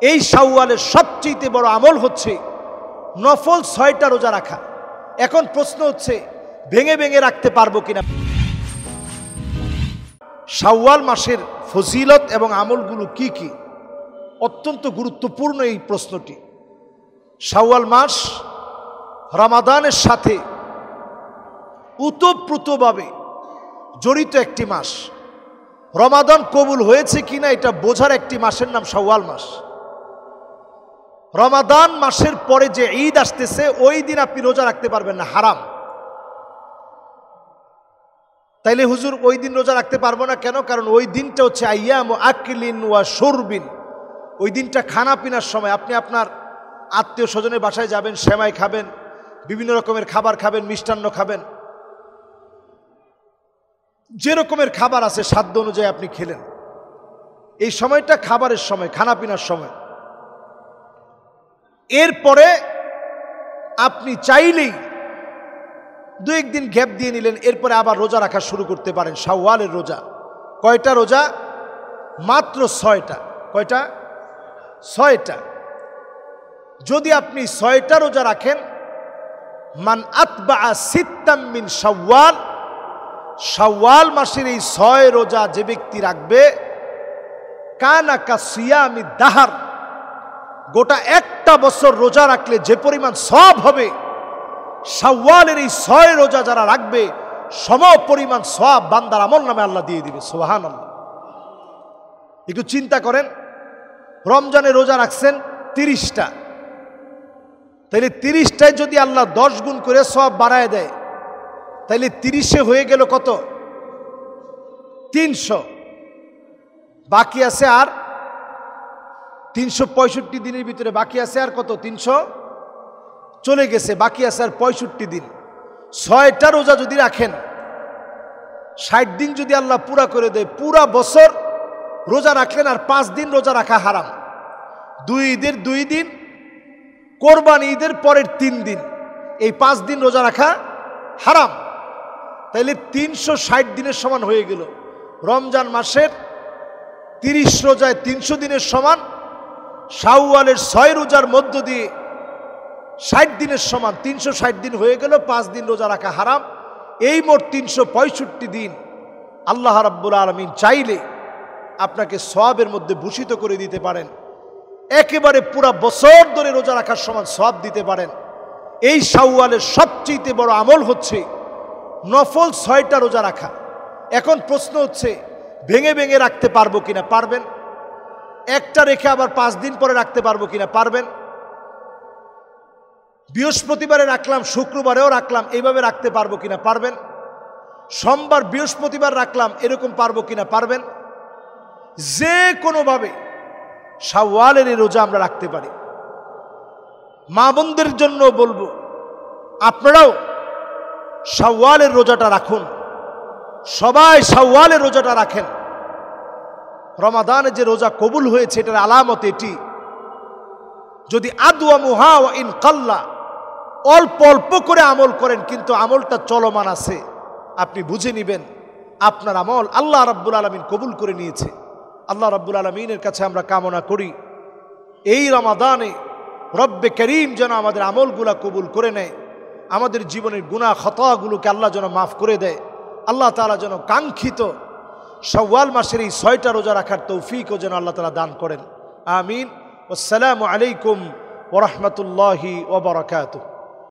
এই শাওয়ালের সবচেয়ে বড় আমল হচ্ছে নফল 6টা রোজা রাখা। এখন প্রশ্ন হচ্ছে ভেঙে ভেঙে রাখতে পারবো কিনা। শাওয়াল মাসের ফজিলত এবং আমলগুলো কি কি, অত্যন্ত গুরুত্বপূর্ণ এই প্রশ্নটি। শাওয়াল মাস রমাদানের সাথে ওতপ্রোতভাবে জড়িত একটি মাস। রমাদান কবুল হয়েছে কিনা এটা বোঝার একটি মাসের নাম শাওয়াল মাস। রমাদান মাসের পরে যে ঈদ আসতেছে ওই দিন আপনি রোজা রাখতে পারবেন না, হারাম। তাইলে হুজুর ওই দিন রোজা রাখতে পারবো না কেন? কারণ ওই দিনটা হচ্ছে আইয়াম আকলিন ওয়া শুরবিন। ওই দিনটা খানা পিনার সময়। আপনি আপনার আত্মীয় স্বজনের বাসায় যাবেন, সেমাই খাবেন, বিভিন্ন রকমের খাবার খাবেন, মিষ্টান্ন খাবেন, যে রকমের খাবার আছে সাধ্য অনুযায়ী আপনি খেলেন। এই সময়টা খাবারের সময়, খানা পিনার সময়। এরপরে আপনি চাইলেই 2-1 দিন গ্যাপ দিয়ে নিলেন, এরপরে আবার রোজা রাখা শুরু করতে পারেন। শাওয়ালের রোজা কয়টা রোজা? মাত্র 6টা। কয়টা? 6টা। যদি আপনি 6টা রোজা রাখেন, মান আতবাআ সিত্তাম মিন শাওয়াল, শাওয়াল মাসের এই 6 রোজা যে ব্যক্তি রাখবে, কানা কাসিয়ামি দাহার, গোটা একটা বছর রোজা রাখলে যে পরিমাণ সওয়াব হবে, শাওয়ালের এই 6 রোজা যারা রাখবে সম পরিমাণ সওয়াব বান্দার আমল নামে আল্লাহ দিয়ে দিবে। সুবহানাল্লাহ। একটু চিন্তা করেন, রমজানে রোজা রাখছেন 30টা, তাইলে 30টায় যদি আল্লাহ 10 গুণ করে সওয়াব বাড়ায় দেয়, তাইলে 30-এ হয়ে গেল কত? 300। বাকি আছে আর 365 দিনের ভিতরে বাকি আছে আর কত? 300 চলে গেছে, বাকি আছে আর 65 দিন। 6টা রোজা যদি রাখেন, 60 দিন যদি আল্লাহ পুরা করে দেয়, পুরা বছর রোজা রাখলেন আর 5 দিন রোজা রাখা হারাম। 2 ঈদের 2 দিন, কোরবানি ঈদের পরের 3 দিন, এই 5 দিন রোজা রাখা হারাম। তাইলে 360 দিনের সমান হয়ে গেল। রমজান মাসের 30 রোজায় 300 দিনের সমান, শাওয়ালের 6 রোজার মধ্য দিয়ে 60 দিনের সমান, 360 দিন হয়ে গেল। 5 দিন রোজা রাখা হারাম। এই মোট 365 দিন আল্লাহ রাব্বুল আলামিন চাইলে আপনাকে সওয়াবের মধ্যে ভূষিত করে দিতে পারেন। একেবারে পুরা বছর ধরে রোজা রাখার সমান সওয়াব দিতে পারেন। এই শাওয়ালের সবচেয়ে বড় আমল হচ্ছে নফল 6টা রোজা রাখা। এখন প্রশ্ন হচ্ছে ভেঙে ভেঙে রাখতে পারবো কিনা? পারবেন। একটা রেখে আবার 5 দিন পরে রাখতে পারবো কিনা? পারবেন। বৃহস্পতিবারে রাখলাম, শুক্রবারেও রাখলাম, এইভাবে রাখতে পারবো কিনা? পারবেন। সোমবার বৃহস্পতিবার রাখলাম, এরকম পারবো কিনা? পারবেন। যে কোনোভাবে শাওয়ালের এই রোজা আমরা রাখতে পারি। মা বোনদের জন্য বলবো, আপনারাও শাওয়ালের রোজাটা রাখুন। সবাই শাওয়ালের রোজাটা রাখেন। রমাদানে যে রোজা কবুল হয়েছে এটার আলামত এটি। যদি আদওয়ামুহা ওয়া ইন কাল্লা, অল্প অল্প করে আমল করেন কিন্তু আমলটা চলমান আছে, আপনি বুঝে নেবেন আপনার আমল আল্লাহ রাব্বুল আলামিন কবুল করে নিয়েছে। আল্লাহ রাব্বুল আলামিনের কাছে আমরা কামনা করি এই রমাদানে রব্বে করিম যেন আমাদের আমলগুলা কবুল করে নেয়, আমাদের জীবনের গুনাহ খতাগুলোকে আল্লাহ যেন মাফ করে দেয়। আল্লাহ তাআলা যেন কাঙ্ক্ষিত শাওয়াল মাসের এই 6টা রোজা রাখার তৌফিকও যেন আল্লাহ তাআলা দান করেন। আমিন। আসসালামু আলাইকুম ওয়া রাহমাতুল্লাহি ওয়া বারাকাতুহু।